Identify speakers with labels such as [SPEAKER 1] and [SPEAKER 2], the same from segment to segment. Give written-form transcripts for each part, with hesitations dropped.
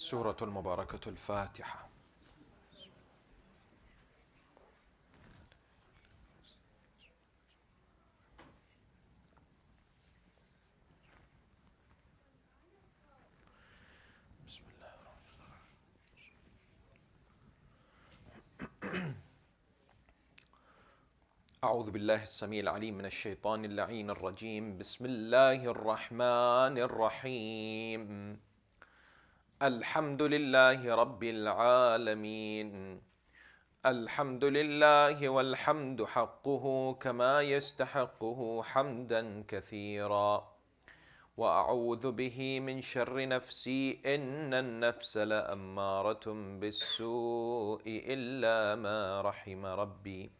[SPEAKER 1] سورة المباركة الفاتحة. بسم الله الرحمن الرحيم. أعوذ بالله السميع العليم من الشيطان اللعين الرجيم. بسم الله الرحمن الرحيم. الحمد لله رب العالمين. الحمد لله والحمد حقه كما يستحقه حمدا كثيرا. وأعوذ به من شر نفسي إن النفس لأمارة بالسوء إلا ما رحم ربي.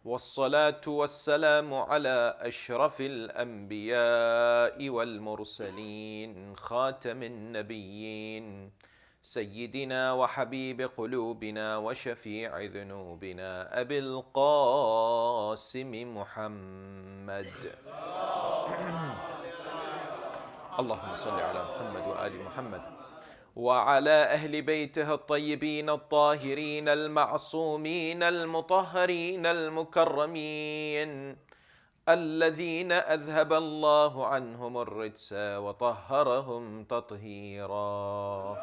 [SPEAKER 1] والصلاة والسلام على أشرف الأنبياء والمرسلين خاتم النبيين سيدنا وحبيب قلوبنا وشفيع ذنوبنا أبي القاسم محمد. اللهم صل على محمد وآل محمد وعلى أهل بيته الطيبين الطاهرين المعصومين المطهرين المكرمين الذين أذهب الله عنهم الرجس وطهرهم تطهيرا.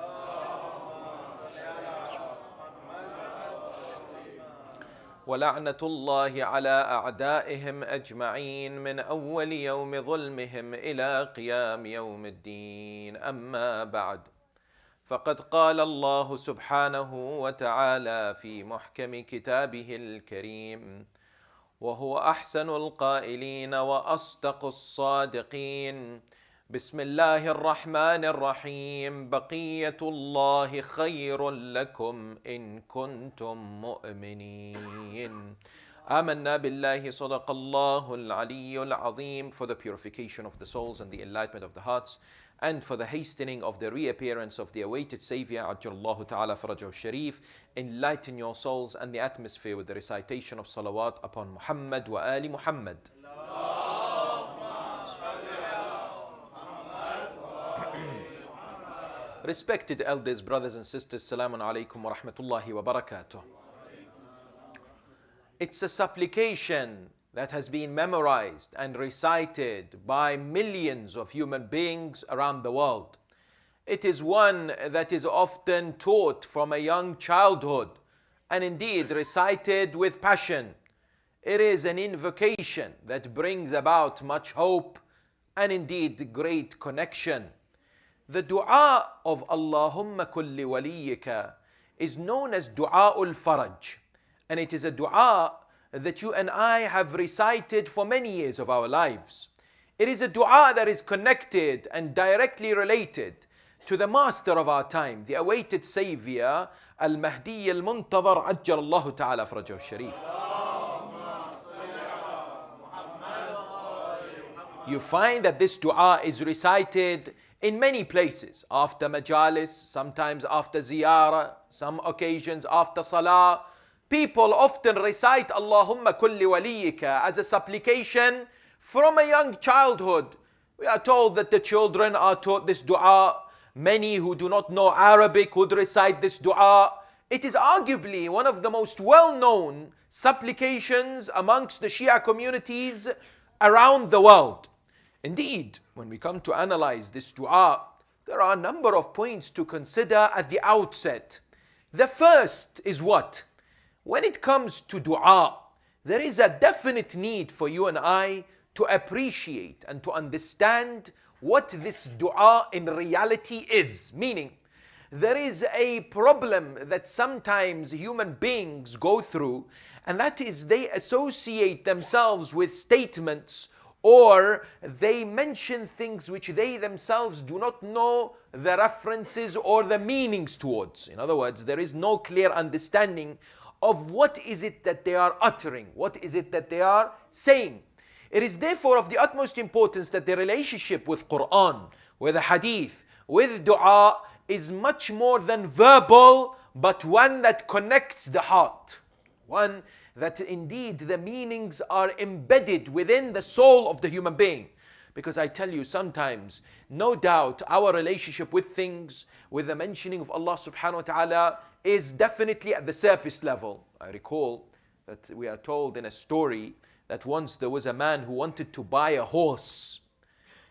[SPEAKER 1] ولعنة الله على أعدائهم أجمعين من أول يوم ظلمهم إلى قيام يوم الدين. أما بعد، فقد قال الله سبحانه وتعالى في محكم كتابه الكريم: وهو أحسن القائلين وأصدق الصادقين. بسم الله الرحمن الرحيم. بقية الله خير لكم إن كنتم مؤمنين. آمنا بالله صدق الله العلي العظيم. For the purification of the souls and the enlightenment of the hearts, and for the hastening of the reappearance of the awaited Savior, Ajjallahu Ta'ala Farajahu Sharif, enlighten your souls and the atmosphere with the recitation of salawat upon Muhammad wa Ali Muhammad. Respected elders, brothers and sisters, Salamun Alaikum wa Rahmatullahi wa Barakatuh. It's a supplication that has been memorized and recited by millions of human beings around the world. It is one that is often taught from a young childhood and indeed recited with passion. It is an invocation that brings about much hope and indeed great connection. The dua of Allahumma kulli waliyika is known as du'a'ul faraj, and it is a dua that you and I have recited for many years of our lives. It is a dua that is connected and directly related to the master of our time, the awaited Savior, Al-Mahdi Al-Muntadhar, Ajjalallahu Ta'ala Farajahu Sharif. You find that this dua is recited in many places, after majalis, sometimes after ziyarah, some occasions after salah. People often recite Allahumma kulli waliyika as a supplication from a young childhood. We are told that the children are taught this dua. Many who do not know Arabic would recite this dua. It is arguably one of the most well-known supplications amongst the Shia communities around the world. Indeed, when we come to analyze this dua, there are a number of points to consider at the outset. The first is what? When it comes to dua, there is a definite need for you and I to appreciate and to understand what this dua in reality is. Meaning, there is a problem that sometimes human beings go through, and that is they associate themselves with statements, or they mention things which they themselves do not know the references or the meanings towards. In other words, there is no clear understanding of what is it that they are uttering, what is it that they are saying. It is therefore of the utmost importance that the relationship with Quran, with the Hadith, with dua is much more than verbal, but one that connects the heart. One that indeed the meanings are embedded within the soul of the human being. Because I tell you, sometimes, no doubt, our relationship with things, with the mentioning of Allah subhanahu wa ta'ala, is definitely at the surface level. I recall that we are told in a story that once there was a man who wanted to buy a horse.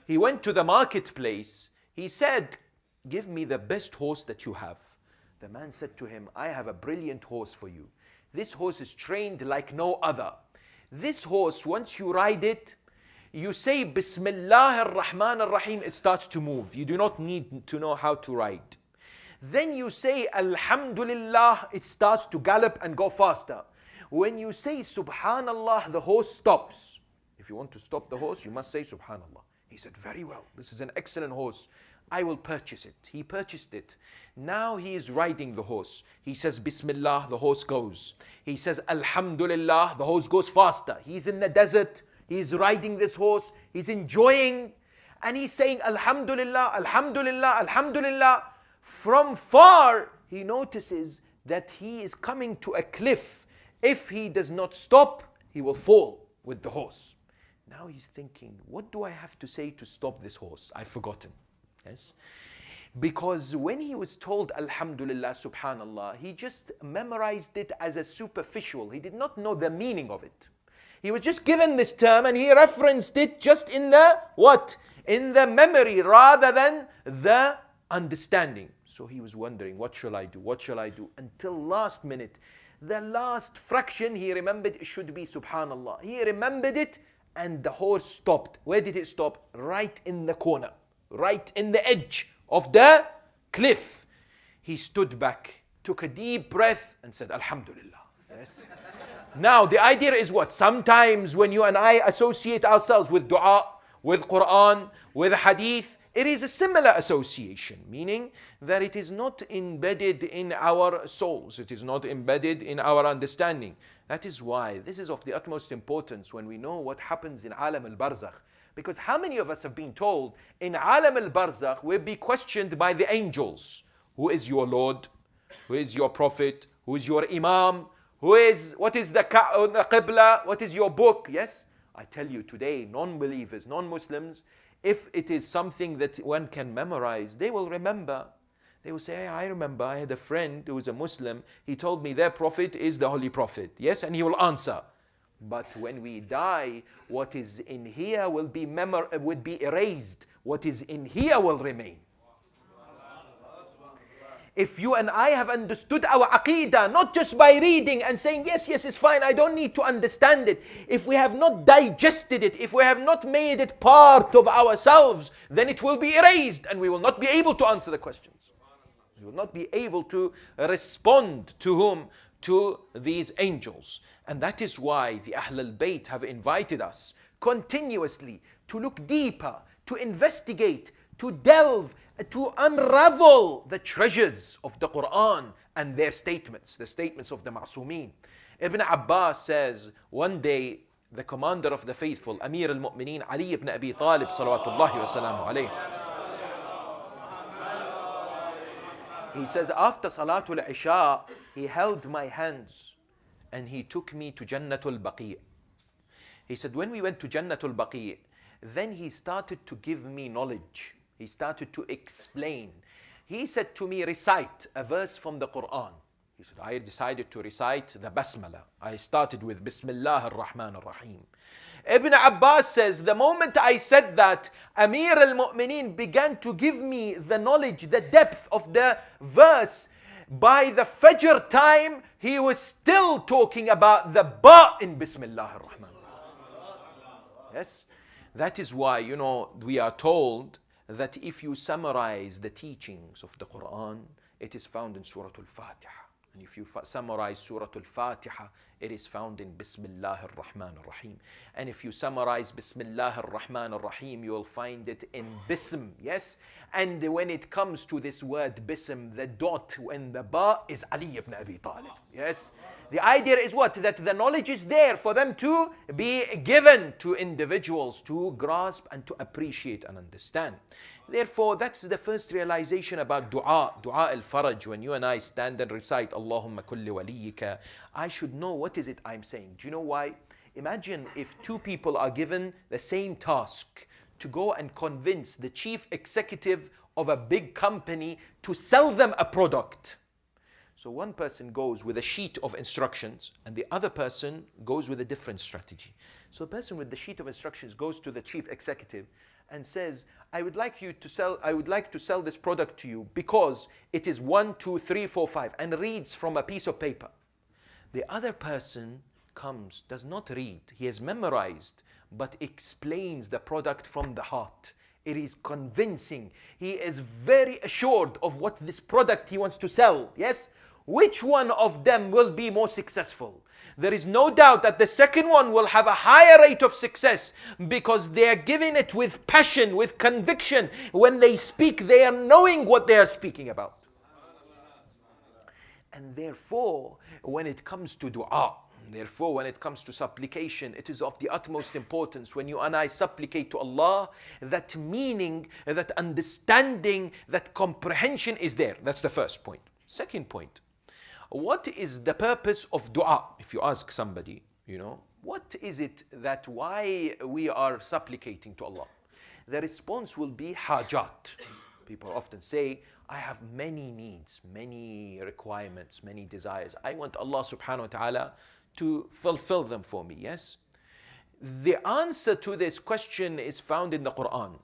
[SPEAKER 1] He went to the marketplace. He said, "Give me the best horse that you have." The man said to him, "I have a brilliant horse for you. This horse is trained like no other. This horse, once you ride it, you say Bismillah ar-Rahman ar-Rahim, it starts to move. You do not need to know how to ride. Then you say Alhamdulillah, it starts to gallop and go faster. When you say Subhanallah, the horse stops. If you want to stop the horse, you must say Subhanallah." He said, "Very well, this is an excellent horse. I will purchase it." He purchased it. Now he is riding the horse. He says Bismillah, the horse goes. He says Alhamdulillah, the horse goes faster. He's in the desert. He's riding this horse. He's enjoying. And he's saying Alhamdulillah, Alhamdulillah, Alhamdulillah. From far, he notices that he is coming to a cliff. If he does not stop, he will fall with the horse. Now he's thinking, what do I have to say to stop this horse? I've forgotten. Yes? Because when he was told Alhamdulillah, Subhanallah, he just memorized it as a superficial. He did not know the meaning of it. He was just given this term and he referenced it just in the what? In the memory rather than the understanding. So he was wondering, what shall I do? What shall I do? Until last minute, the last fraction he remembered it should be Subhanallah. He remembered it and the horse stopped. Where did it stop? Right in the corner. Right in the edge of the cliff. He stood back, took a deep breath and said Alhamdulillah. Yes. Now the idea is what? Sometimes when you and I associate ourselves with dua, with Quran, with hadith, it is a similar association, meaning that it is not embedded in our souls. It is not embedded in our understanding. That is why this is of the utmost importance when we know what happens in Alam al-Barzakh. Because how many of us have been told in Alam al-Barzakh we'll be questioned by the angels? Who is your Lord? Who is your Prophet? Who is your Imam? What is the Qibla? What is your book? Yes? I tell you today, non-believers, non-Muslims, if it is something that one can memorize, they will remember. They will say, hey, I remember I had a friend who was a Muslim. He told me their prophet is the Holy Prophet. Yes? And he will answer. But when we die, what is in here would be erased. What is in here will remain. If you and I have understood our aqidah, not just by reading and saying, yes, it's fine, I don't need to understand it. If we have not digested it, if we have not made it part of ourselves, then it will be erased and we will not be able to answer the questions. We will not be able to respond to whom? To these angels. And that is why the Ahl al-Bayt have invited us continuously to look deeper, to investigate, to delve, to unravel the treasures of the Quran and their statements, the statements of the Ma'sumeen. Ibn Abbas says, one day the commander of the faithful, Amir al-Mu'mineen, Ali ibn Abi Talib, salawatullahi wa salamu alayhi, he says, after Salatul Isha, he held my hands and he took me to Jannatul Baqi'. He said, when we went to Jannatul Baqi', then he started to give me knowledge. He started to explain. He said to me, recite a verse from the Quran. He said, I decided to recite the Basmala. I started with Bismillah ar-Rahman ar-Rahim. Ibn Abbas says, the moment I said that, Amir al-Mu'mineen began to give me the knowledge, the depth of the verse. By the Fajr time, he was still talking about the Ba in Bismillah ar-Rahman. Yes, that is why, we are told that if you summarize the teachings of the Quran, it is found in Surah Al-Fatiha. And if you summarize Surah Al-Fatiha, it is found in Bismillah ar-Rahman ar-Rahim. And if you summarize Bismillah ar-Rahman ar-Rahim, you will find it in Bism, yes? And when it comes to this word Bism, the dot and the ba is Ali ibn Abi Talib, yes? The idea is what? That the knowledge is there for them to be given to individuals to grasp and to appreciate and understand. Therefore, that's the first realization about dua al-faraj. When you and I stand and recite Allahumma kulli waliyika, I should know what is it I'm saying. Do you know why? Imagine if two people are given the same task to go and convince the chief executive of a big company to sell them a product. So one person goes with a sheet of instructions and the other person goes with a different strategy. So the person with the sheet of instructions goes to the chief executive and says, I would like to sell this product to you because it is 1, 2, 3, 4, 5, and reads from a piece of paper. The other person comes, does not read, he has memorized, but explains the product from the heart. It is convincing. He is very assured of what this product he wants to sell. Yes? Which one of them will be more successful? There is no doubt that the second one will have a higher rate of success because they are giving it with passion, with conviction. When they speak, they are knowing what they are speaking about. And therefore, when it comes to dua, therefore, when it comes to supplication, it is of the utmost importance when you and I supplicate to Allah, that meaning, that understanding, that comprehension is there. That's the first point. Second point, what is the purpose of dua? If you ask somebody, what is it that why we are supplicating to Allah? The response will be hajat. People often say, I have many needs, many requirements, many desires. I want Allah subhanahu wa ta'ala to fulfill them for me, yes? The answer to this question is found in the Quran.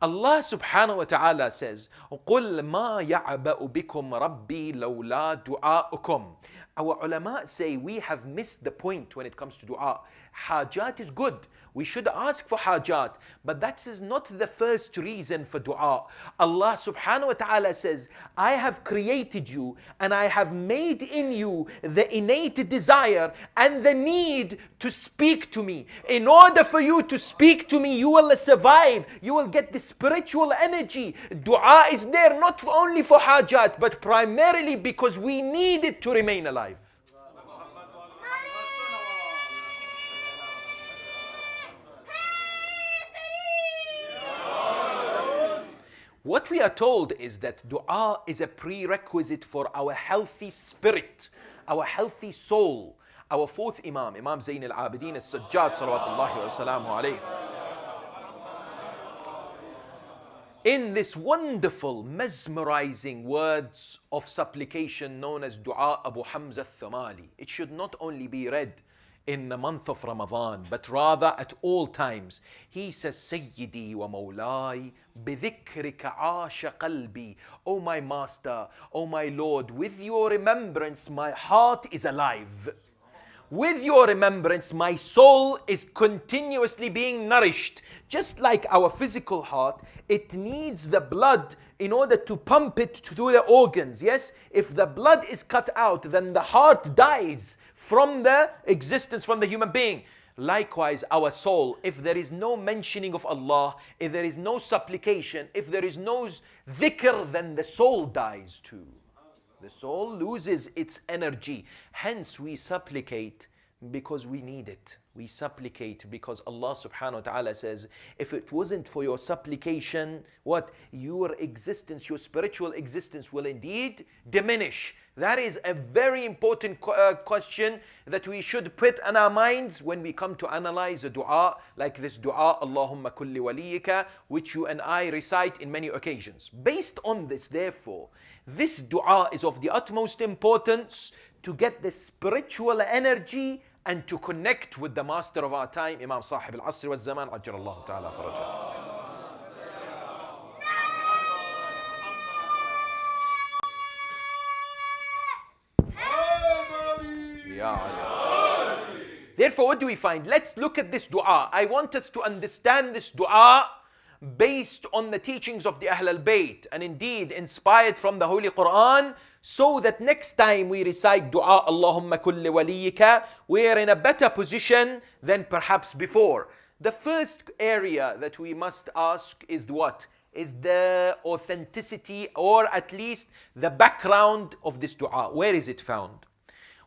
[SPEAKER 1] Allah subhanahu wa ta'ala says, قُلْ مَا يَعْبَأُ بِكُمْ رَبِّي لَوْلَا دُعَاءُكُمْ. Our ulama say we have missed the point when it comes to dua. Hajat is good. We should ask for hajat, but that is not the first reason for dua. Allah subhanahu wa ta'ala says, I have created you and I have made in you the innate desire and the need to speak to me. In order for you to speak to me, you will survive. You will get the spiritual energy. Dua is there not only for hajat, but primarily because we need it to remain alive. What we are told is that dua is a prerequisite for our healthy spirit, our healthy soul. Our fourth Imam, Imam Zayn al-Abidin al-Sajjad, salawatullahi wa salamu alayhi, in this wonderful, mesmerizing words of supplication known as Dua Abu Hamza al-Thamali. It should not only be read in the month of Ramadan, but rather at all times. He says, Sayyidi wa Mawlai, bidhikrika aasha qalbi. O my Master, O my Lord, with your remembrance my heart is alive. With your remembrance, my soul is continuously being nourished. Just like our physical heart, it needs the blood in order to pump it to the organs. Yes? If the blood is cut out, then the heart dies from the existence, from the human being. Likewise, our soul, if there is no mentioning of Allah, if there is no supplication, if there is no dhikr, then the soul dies too. The soul loses its energy. Hence, we supplicate because we need it. We supplicate because Allah subhanahu wa ta'ala says, if it wasn't for your supplication, what? Your existence, your spiritual existence will indeed diminish. That is a very important question that we should put in our minds when we come to analyze a dua like this dua, Allahumma kulli waliyika, which you and I recite in many occasions. Based on this, therefore, this dua is of the utmost importance to get the spiritual energy and to connect with the master of our time, Imam Sahib al-Asr wal-Zaman, ajjalallahu ta'ala farajah. Therefore, what do we find? Let's look at this dua. I want us to understand this dua based on the teachings of the Ahl al-Bayt and indeed inspired from the Holy Quran, so that next time we recite dua Allahumma kulli waliyika, we are in a better position than perhaps before. The first area that we must ask is what? Is the authenticity, or at least the background of this dua. Where is it found?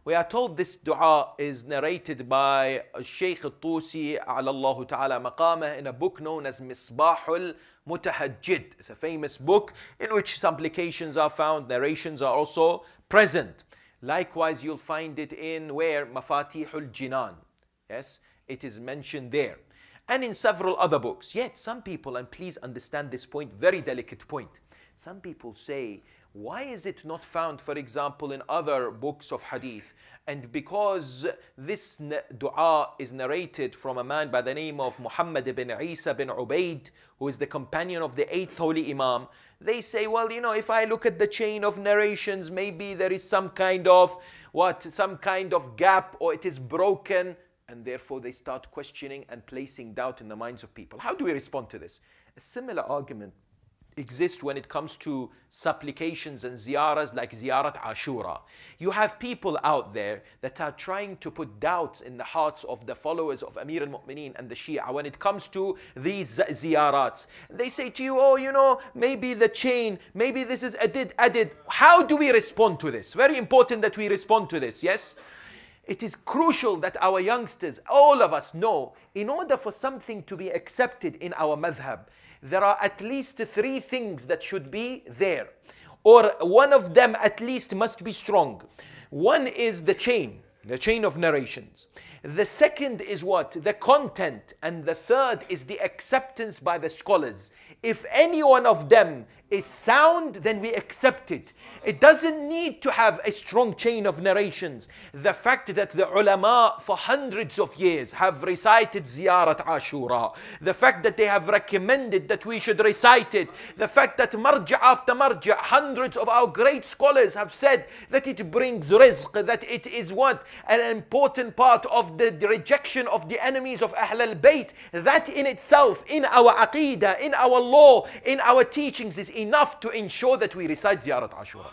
[SPEAKER 1] We are told this dua is narrated by Shaykh al-Tusi alallahu ta'ala maqamah in a book known as Misbahul Mutahajjid. It's a famous book in which supplications are found, narrations are also present. Likewise, you'll find it in where? Mafatihul Jinan. Yes, it is mentioned there. and in several other books. Yet some people, and please understand this point, very delicate point, some people say, why is it not found, for example, in other books of hadith? And because this dua is narrated from a man by the name of Muhammad ibn Isa bin Ubaid, who is the companion of the 8th holy Imam, they say, well, if I look at the chain of narrations, maybe there is some kind of gap, or it is broken, and therefore they start questioning and placing doubt in the minds of people. How do we respond to this? A similar argument exist when it comes to supplications and ziyaras like ziyarat Ashura. You have people out there that are trying to put doubts in the hearts of the followers of Amir al-Mu'mineen and the Shia when it comes to these ziyarats. They say to you, maybe the chain, maybe this is added. How do we respond to this? Very important that we respond to this, yes? It is crucial that our youngsters, all of us know, in order for something to be accepted in our madhab, there are at least 3 things that should be there, or one of them at least must be strong. One is the chain of narrations. The second is what? The content. And the third is the acceptance by the scholars. If any one of them is sound, then we accept it. It doesn't need to have a strong chain of narrations. The fact that the ulama for hundreds of years have recited Ziyarat Ashura, the fact that they have recommended that we should recite it, the fact that marja after marja, hundreds of our great scholars have said that it brings rizq, that it is what? An important part of the rejection of the enemies of Ahl al-Bayt. That in itself, in our aqeedah, in our law, in our teachings, is enough to ensure that we recite Ziyarat Ashura.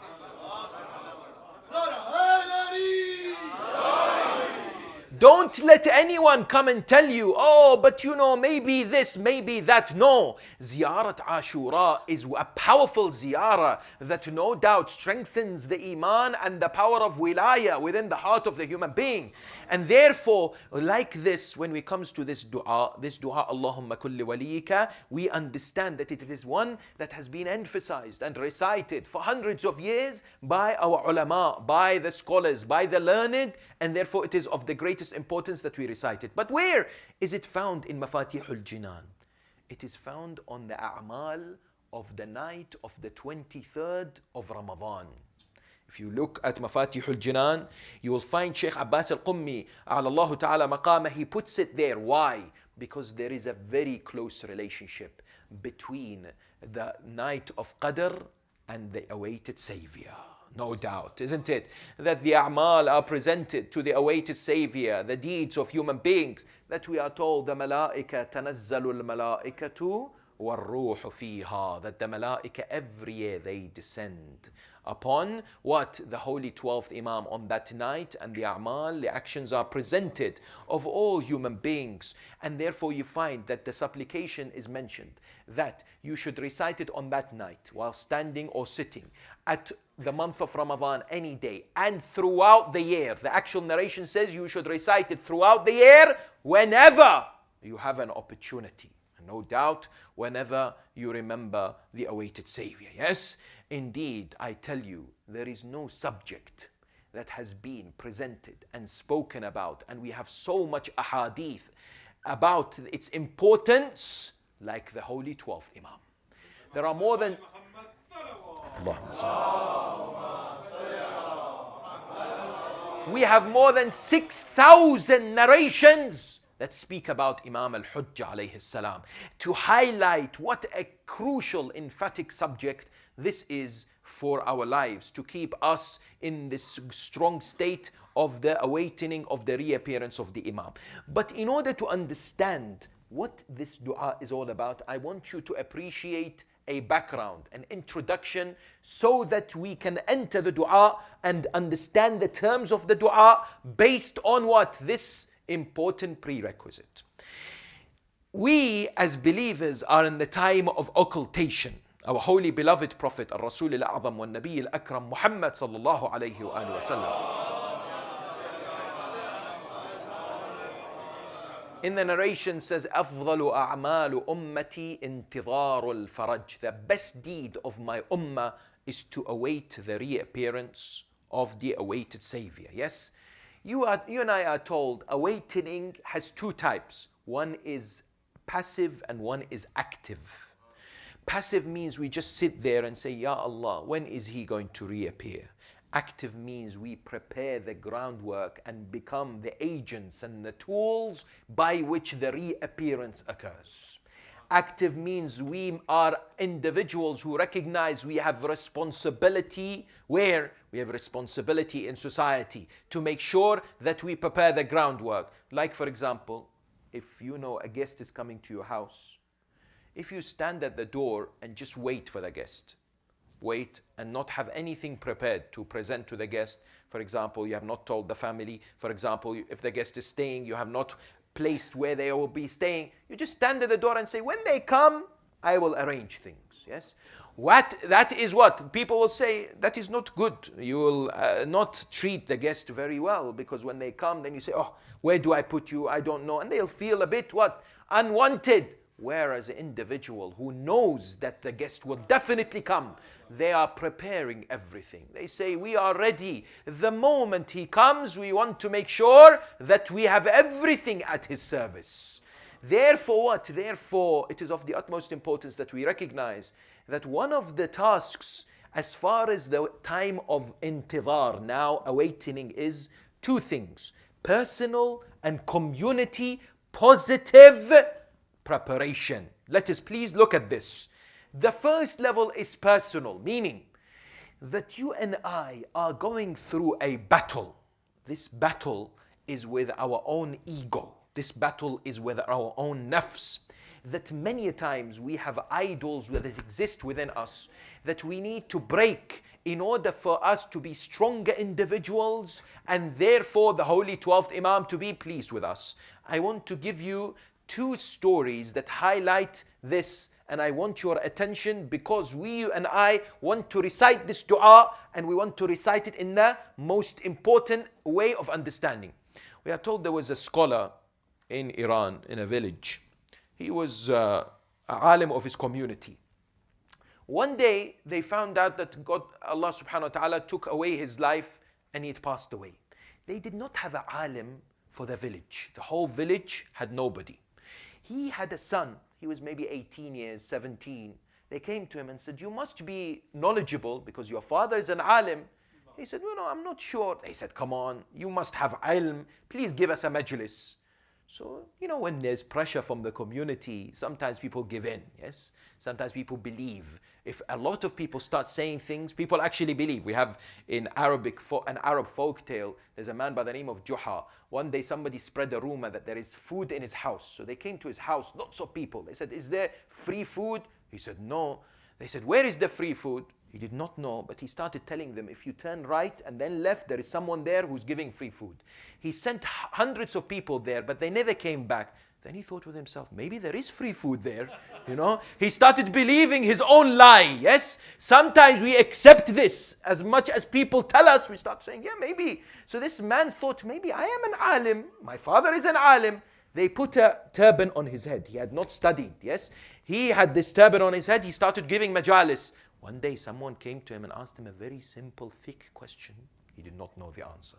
[SPEAKER 1] Don't let anyone come and tell you, but maybe this, maybe that. No. Ziyarat Ashura is a powerful ziyarah that no doubt strengthens the iman and the power of wilayah within the heart of the human being. And therefore, like this, when we comes to this dua, Allahumma kulli waliyika, we understand that it is one that has been emphasized and recited for hundreds of years by our ulama, by the scholars, by the learned, and therefore it is of the greatest importance that we recite it. But where is it found in Mafatihul Jinan? It is found on the a'mal of the night of the 23rd of Ramadan. If you look at Mafatihul Jinan, you will find Shaykh Abbas al-Qummi, Allahu Ta'ala maqamah, he puts it there. Why? Because there is a very close relationship between the night of Qadr and the awaited Savior. No doubt, isn't it? That the a'mal are presented to the awaited Savior, the deeds of human beings, that we are told the malaika tanazzalu al-malaikatu wal-ruhu fiha, that the malaika every year they descend upon what? The holy 12th Imam on that night, and the a'mal, the actions are presented of all human beings. And therefore you find that the supplication is mentioned, that you should recite it on that night while standing or sitting at the month of Ramadan any day, and throughout the year. The actual narration says you should recite it throughout the year whenever you have an opportunity. And no doubt whenever you remember the awaited Savior. Yes, indeed, I tell you, there is no subject that has been presented and spoken about, and we have so much ahadith about its importance like the holy 12th Imam. There are more than we have more than 6,000 narrations that speak about Imam al-Hujjah alayhi salam, to highlight what a crucial, emphatic subject this is for our lives, to keep us in this strong state of the awaiting of the reappearance of the Imam. But in order to understand what this dua is all about, I want you to appreciate a background, an introduction, so that we can enter the dua and understand the terms of the dua based on what? This important prerequisite. We as believers are in the time of occultation. Our holy beloved Prophet Al-Rasul Al-A'zam wa Nabi Al-Akram Muhammad sallallahu alayhi wa sallam, in the narration says, أفضل أعمال أمتي انتظار الفرج. The best deed of my ummah is to await the reappearance of the awaited Savior. Yes, you and I are told awaiting has 2 types. One is passive and one is active. Passive means we just sit there and say, Ya Allah, when is he going to reappear? Active means we prepare the groundwork and become the agents and the tools by which the reappearance occurs. Active means we are individuals who recognize we have responsibility. Where? We have responsibility in society to make sure that we prepare the groundwork. Like, for example, if you know a guest is coming to your house, if you stand at the door and just wait for the guest, wait and not have anything prepared to present to the guest. For example, you have not told the family. For example, if the guest is staying, you have not placed where they will be staying. You just stand at the door and say, when they come, I will arrange things. Yes? That is what people will say, that is not good. You will not treat the guest very well, because when they come, then you say, oh, where do I put you? I don't know. And they'll feel a bit what? Unwanted. Whereas an individual who knows that the guest will definitely come, they are preparing everything. They say, we are ready. The moment he comes, we want to make sure that we have everything at his service. Therefore what? Therefore, it is of the utmost importance that we recognize that one of the tasks as far as the time of intidhar, now awaiting, is two things: personal and community positive preparation. Let us please look at this. The first level is personal, meaning that you and I are going through a battle. This battle is with our own ego. This battle is with our own nafs. That many times we have idols that exist within us that we need to break in order for us to be stronger individuals, and therefore the Holy 12th Imam to be pleased with us. I want to give you two stories that highlight this, and I want your attention because we and I want to recite this dua, and we want to recite it in the most important way of understanding. We are told there was a scholar in Iran, in a village. He was an alim of his community. One day they found out that God, Allah subhanahu wa ta'ala, took away his life and he had passed away. They did not have an alim for the village. The whole village had nobody. He had a son. He was maybe 18 years, 17. They came to him and said, you must be knowledgeable because your father is an alim. He said, no, I'm not sure. They said, come on, you must have ilm. Please give us a majlis. So, when there's pressure from the community, sometimes people give in, yes? Sometimes people believe. If a lot of people start saying things, people actually believe. We have in an Arab folk tale, there's a man by the name of Juha. One day somebody spread a rumor that there is food in his house. So they came to his house, lots of people. They said, is there free food? He said, no. They said, where is the free food? He did not know, but he started telling them, if you turn right and then left, there is someone there who's giving free food. He sent hundreds of people there, but they never came back. Then he thought with himself, maybe there is free food there. He started believing his own lie, yes? Sometimes we accept this. As much as people tell us, we start saying, yeah, maybe. So this man thought, maybe I am an alim. My father is an alim. They put a turban on his head. He had not studied, yes? He had this turban on his head. He started giving majalis. One day someone came to him and asked him a very simple fiqh question. He did not know the answer.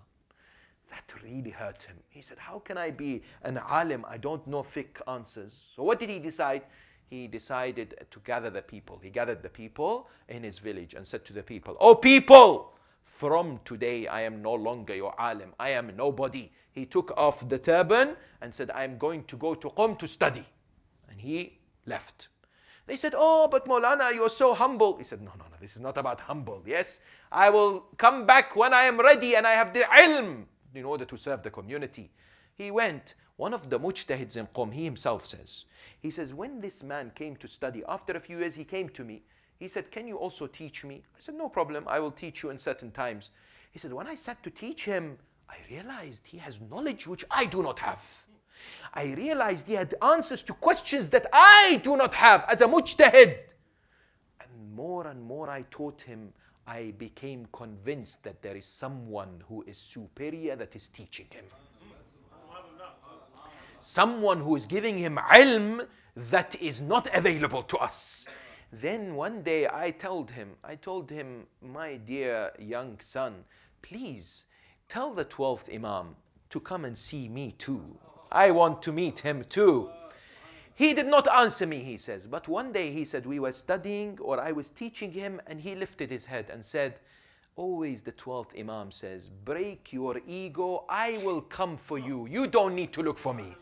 [SPEAKER 1] That really hurt him. He said, how can I be an alim? I don't know fiqh answers. So what did he decide? He decided to gather the people. He gathered the people in his village and said to the people, oh people, from today I am no longer your alim. I am nobody. He took off the turban and said, I am going to go to Qom to study. And he left. They said, oh, but Maulana, you're so humble. He said, no, this is not about humble. Yes, I will come back when I am ready and I have the ilm in order to serve the community. He went. One of the mujtahids in Qom, he himself says, when this man came to study, after a few years he came to me. He said, can you also teach me? I said, no problem, I will teach you in certain times. He said, when I sat to teach him, I realized he has knowledge which I do not have. I realized he had answers to questions that I do not have as a mujtahid. And more I taught him, I became convinced that there is someone who is superior that is teaching him. Someone who is giving him ilm that is not available to us. Then one day I told him, my dear young son, please tell the 12th Imam to come and see me too. I want to meet him too. He did not answer me, he says. But one day he said, we were studying or I was teaching him, and he lifted his head and said, always the 12th Imam says, break your ego, I will come for you. You don't need to look for me.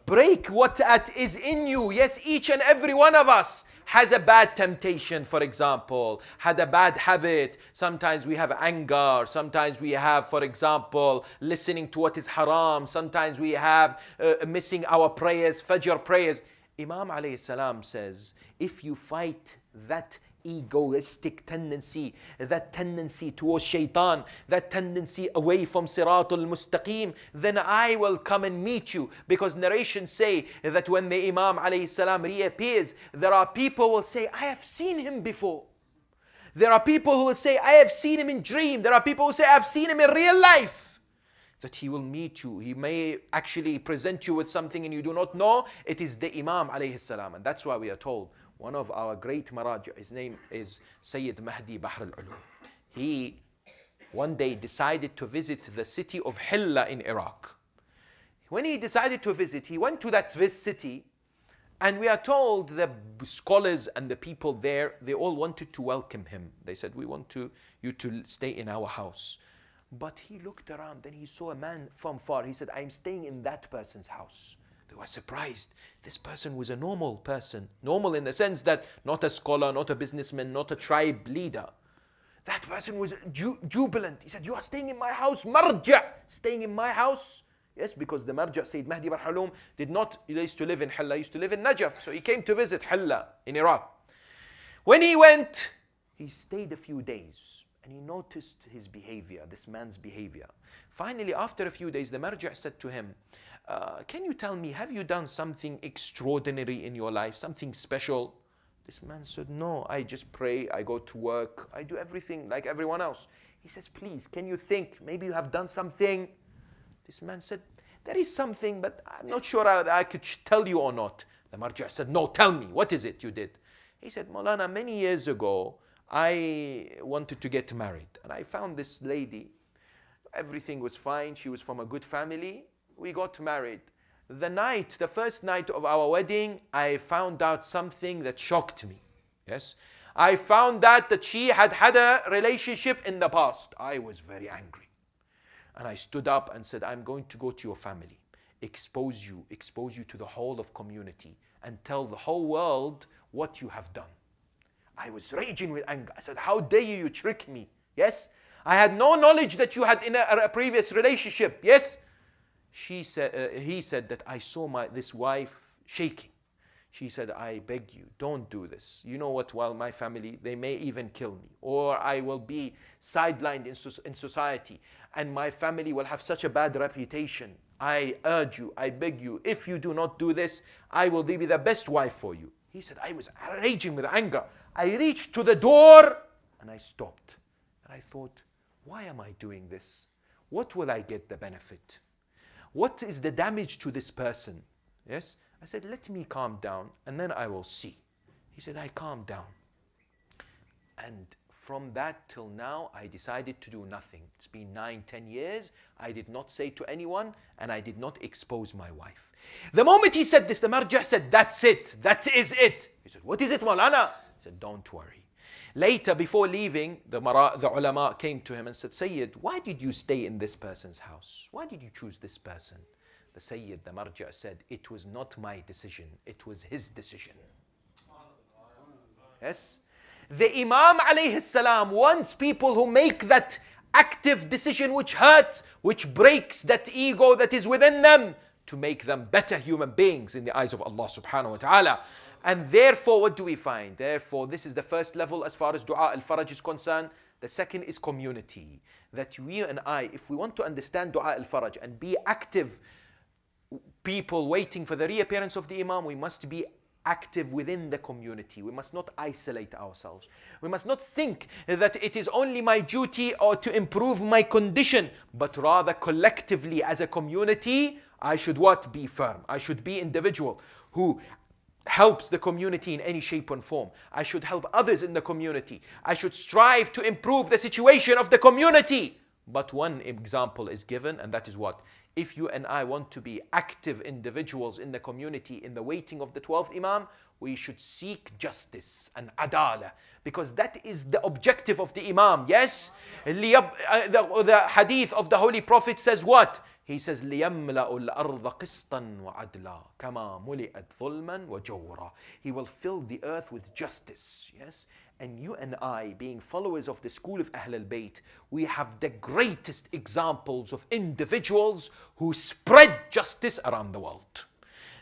[SPEAKER 1] Break what is in you. Yes, each and every one of us has a bad temptation, for example, had a bad habit. Sometimes we have anger. Sometimes we have, for example, listening to what is haram. Sometimes we have missing our prayers, Fajr prayers. Imam alayhi salam says, if you fight that egoistic tendency, that tendency towards shaitan, that tendency away from Siratul Mustaqim, then I will come and meet you. Because narrations say that when the Imam alayhi salam reappears, there are people who will say, I have seen him before. There are people who will say, I have seen him in dream. There are people who say, I have seen him in real life. That he will meet you. He may actually present you with something and you do not know. It is the Imam alayhi salam. And that's why we are told, one of our great maraja, his name is Sayyid Mahdi Bahr al-Ulum. He one day decided to visit the city of Hilla in Iraq. When he decided to visit, he went to that city, and we are told the scholars and the people there, they all wanted to welcome him. They said, we want you to stay in our house. But he looked around, then he saw a man from far. He said, I'm staying in that person's house. They were surprised. This person was a normal person. Normal in the sense that not a scholar, not a businessman, not a tribe leader. That person was jubilant. He said, you are staying in my house, marja, staying in my house. Yes, because the marja, Sayyid Mahdi Bahr al-Ulum, he used to live in Hilla, he used to live in Najaf. So he came to visit Hilla in Iraq. When he went, he stayed a few days. And he noticed his behavior, this man's behavior. Finally, after a few days, the marja said to him, can you tell me, have you done something extraordinary in your life, something special? This man said, no, I just pray, I go to work, I do everything like everyone else. He says, please, can you think, maybe you have done something? This man said, there is something, but I'm not sure I could tell you or not. The marja said, no, tell me, what is it you did? He said, Maulana, many years ago, I wanted to get married. And I found this lady. Everything was fine. She was from a good family. We got married. The first night of our wedding, I found out something that shocked me. Yes. I found out that she had had a relationship in the past. I was very angry. And I stood up and said, I'm going to go to your family, expose you to the whole of community, and tell the whole world what you have done. I was raging with anger. I said, how dare you trick me? Yes. I had no knowledge that you had in a previous relationship. Yes. He said that I saw this wife shaking. She said, I beg you, don't do this. You know what, while my family, they may even kill me, or I will be sidelined in society, and my family will have such a bad reputation. I urge you, I beg you, if you do not do this, I will be the best wife for you. He said, I was raging with anger. I reached to the door and I stopped. And I thought, why am I doing this? What will I get the benefit? What is the damage to this person? Yes. I said, let me calm down and then I will see. He said, I calmed down. And from that till now, I decided to do nothing. It's been 9-10 years. I did not say to anyone and I did not expose my wife. The moment he said this, the marja said, that's it. That is it. He said, what is it, Maulana? He said, don't worry. Later, before leaving, the ulama came to him and said, Sayyid, why did you stay in this person's house? Why did you choose this person? The Sayyid, the marja said, it was not my decision. It was his decision. Yes. The Imam alayhi salam wants people who make that active decision which hurts, which breaks that ego that is within them, to make them better human beings in the eyes of Allah subhanahu wa ta'ala. And therefore, what do we find? Therefore, this is the first level as far as dua al-faraj is concerned. The second is community. That we and I, if we want to understand dua al-faraj and be active people waiting for the reappearance of the Imam, we must be active within the community. We must not isolate ourselves. We must not think that it is only my duty or to improve my condition, but rather collectively as a community, I should what? Be firm. I should be individual who helps the community in any shape and form. I should help others in the community. I should strive to improve the situation of the community. But one example is given, and that is what? If you and I want to be active individuals in the community in the waiting of the 12th Imam, we should seek justice and adala, because that is the objective of the Imam. Yes? The hadith of the Holy Prophet says what? He says, لِيَمْلَأُ الْأَرْضَ قِسْطًا وَعَدْلًا كَمَا مُلِئَتْ ظُلْمًا وَجَوْرًا. He will fill the earth with justice. Yes? And you and I, being followers of the school of Ahl al-Bayt, we have the greatest examples of individuals who spread justice around the world.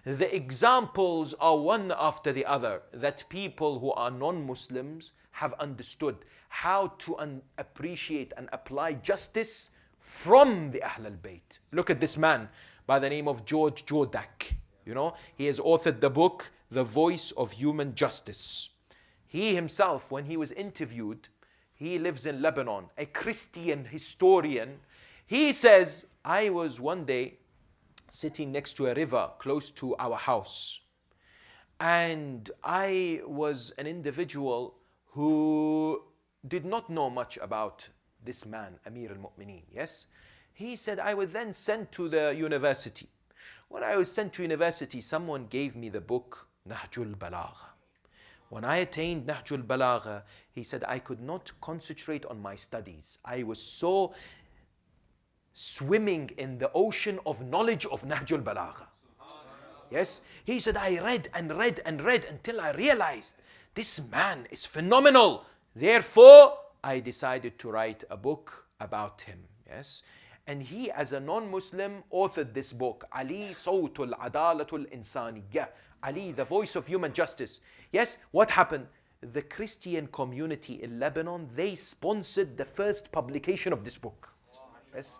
[SPEAKER 1] The examples are one after the other, that people who are non-Muslims have understood how to appreciate and apply justice from the Ahl al-Bayt. Look at this man by the name of George Jordak. You know, he has authored the book, The Voice of Human Justice. He himself, when he was interviewed, he lives in Lebanon, a Christian historian. He says, I was one day sitting next to a river close to our house. And I was an individual who did not know much about this man, Amir al-Mu'mineen. Yes? He said, I was then sent to the university. When I was sent to university, someone gave me the book, Nahjul Balagha. When I attained Nahjul Balagha, he said, I could not concentrate on my studies. I was so swimming in the ocean of knowledge of Nahjul Balagha. Yes? He said, I read and read and read until I realized this man is phenomenal. Therefore, I decided to write a book about him. Yes? And he, as a non-Muslim, authored this book, Ali Sawtul Adalatul Insaniyya. Ali, the voice of human justice. Yes, what happened? The Christian community in Lebanon, they sponsored the first publication of this book. Yes.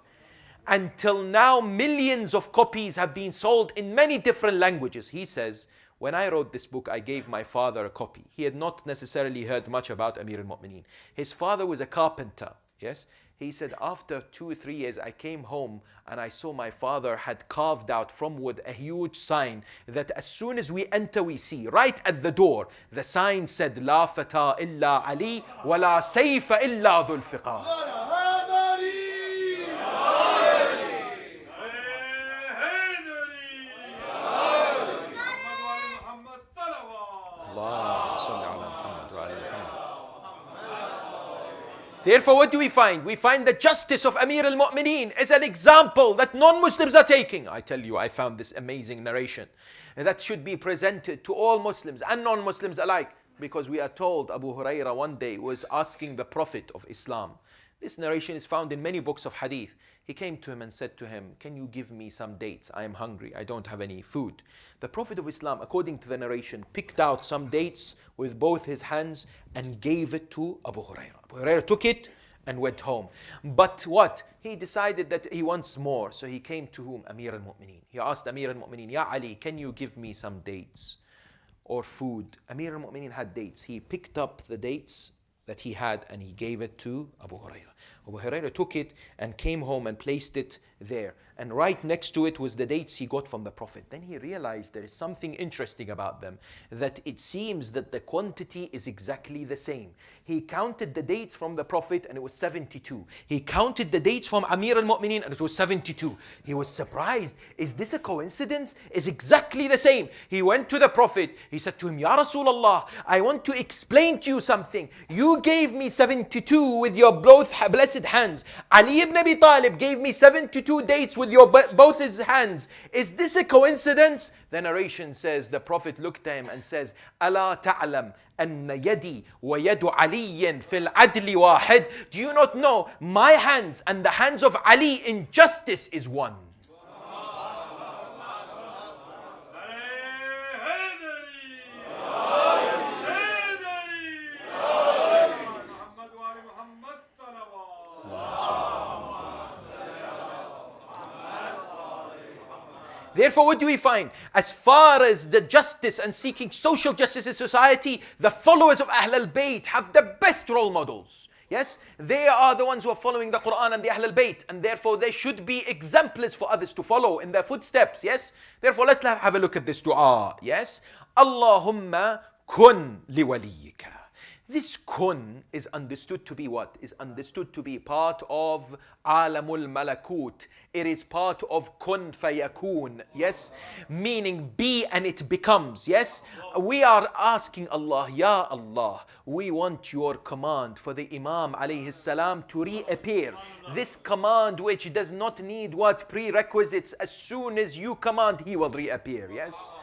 [SPEAKER 1] Until now, millions of copies have been sold in many different languages. He says, when I wrote this book, I gave my father a copy. He had not necessarily heard much about Amir al-Mu'mineen. His father was a carpenter. Yes. He said, after 2 or 3 years, I came home and I saw my father had carved out from wood a huge sign that as soon as we enter, we see right at the door. The sign said, La fata illa Ali, wa la sayfa illa dhul fiqar. Therefore, what do we find? We find the justice of Amir al-Mu'mineen is an example that non-Muslims are taking. I tell you, I found this amazing narration that should be presented to all Muslims and non-Muslims alike, because we are told Abu Hurairah one day was asking the Prophet of Islam. This narration is found in many books of hadith. He came to him and said to him, can you give me some dates? I am hungry. I don't have any food. The Prophet of Islam, according to the narration, picked out some dates with both his hands and gave it to Abu Hurairah. Abu Hurairah took it and went home. But what? He decided that he wants more. So he came to whom? Amir al-Mu'mineen. He asked Amir al-Mu'mineen, Ya Ali, can you give me some dates or food? Amir al-Mu'mineen had dates. He picked up the dates that he had and he gave it to Abu Hurairah. Abu Hurairah took it and came home and placed it there. And right next to it was the dates he got from the Prophet. Then he realized there is something interesting about them, that it seems that the quantity is exactly the same. He counted the dates from the Prophet and it was 72. He counted the dates from Amir al-Mu'mineen and it was 72. He was surprised. Is this a coincidence? It's exactly the same. He went to the Prophet. He said to him, Ya Rasulullah, I want to explain to you something. You gave me 72 with your both blessed hands. Ali ibn Abi Talib gave me 72 dates with your both his hands. Is this a coincidence? The narration says the Prophet looked at him and says, ألا تعلم أن يدي ويد علي في العدل واحد. Do you not know my hands and the hands of Ali in justice is one? Therefore, what do we find? As far as the justice and seeking social justice in society, the followers of Ahl al-Bayt have the best role models. Yes, they are the ones who are following the Quran and the Ahl al-Bayt, and therefore they should be exemplars for others to follow in their footsteps. Yes, therefore let's have a look at this dua. Yes, Allahumma kun liwaliyika. This kun is understood to be what? Is understood to be part of alamul malakut. It is part of kun fayakun. Yes? Meaning be and it becomes. Yes? We are asking Allah, Ya Allah, we want your command for the Imam alayhi salam to reappear. This command which does not need what? Prerequisites. As soon as you command, he will reappear. Yes?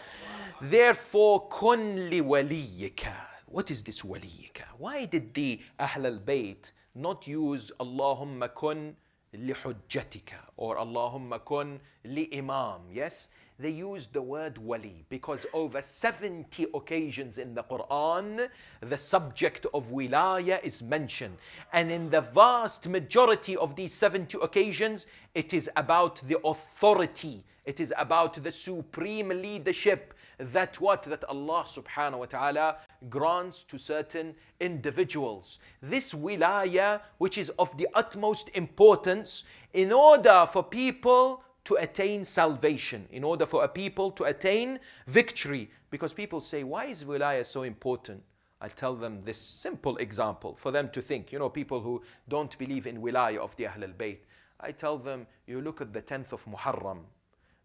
[SPEAKER 1] Therefore, kun li waliyika. What is this waliyika? Why did the Ahl al-Bayt not use Allahumma kun li hujjatika or Allahumma kun li imam? Yes? They used the word wali because over 70 occasions in the Quran, the subject of wilaya is mentioned. And in the vast majority of these 70 occasions, it is about the authority. It is about the supreme leadership that Allah subhanahu wa ta'ala grants to certain individuals. This wilaya, which is of the utmost importance in order for people to attain salvation, in order for a people to attain victory. Because people say, why is wilaya so important? I tell them this simple example for them to think. You know, people who don't believe in wilaya of the Ahl al-Bayt. I tell them, you look at the 10th of Muharram,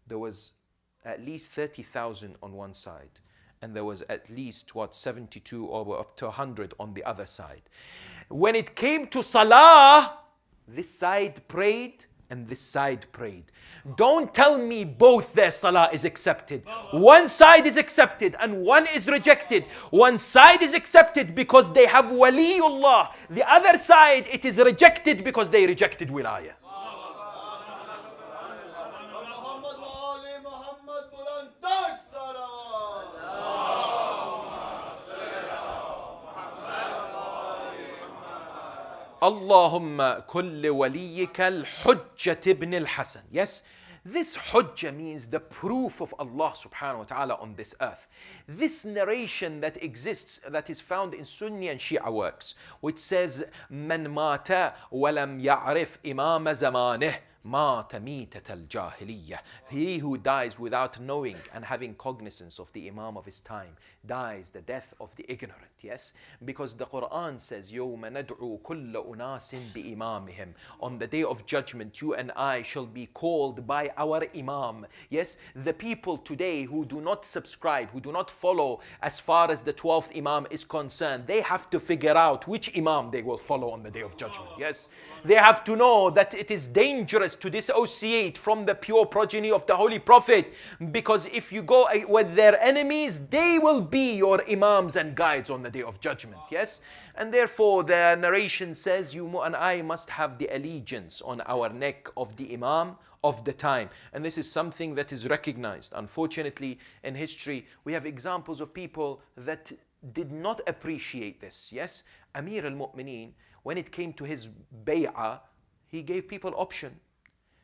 [SPEAKER 1] there was at least 30,000 on one side. And there was at least 72 or up to 100 on the other side. When it came to Salah, this side prayed and this side prayed. Don't tell me both their Salah is accepted. One side is accepted and one is rejected. One side is accepted because they have Waliullah. The other side, it is rejected because they rejected Wilayah. Allahumma kulli waliyika al-hujjat ibn al-Hasan. Yes, this hujjah means the proof of Allah subhanahu wa ta'ala on this earth. This narration that exists, that is found in Sunni and Shia works, which says, Man mata walam ya'rif imam zamanih, مات ميتة الجاهلية. He who dies without knowing and having cognizance of the Imam of his time dies the death of the ignorant. Yes, because the Quran says, يوم ندعو كل أناس بإمامهم. On the day of judgment, you and I shall be called by our Imam. Yes, the people today who do not subscribe, who do not follow as far as the 12th Imam is concerned, they have to figure out which Imam they will follow on the day of judgment. Yes, they have to know that it is dangerous to dissociate from the pure progeny of the Holy Prophet, because if you go with their enemies, they will be your imams and guides on the day of judgment. Yes, and therefore the narration says you and I must have the allegiance on our neck of the Imam of the time, and this is something that is recognized. Unfortunately, in history we have examples of people that did not appreciate this. Yes, Amir al-Mu'mineen, when it came to his bay'ah, he gave people option.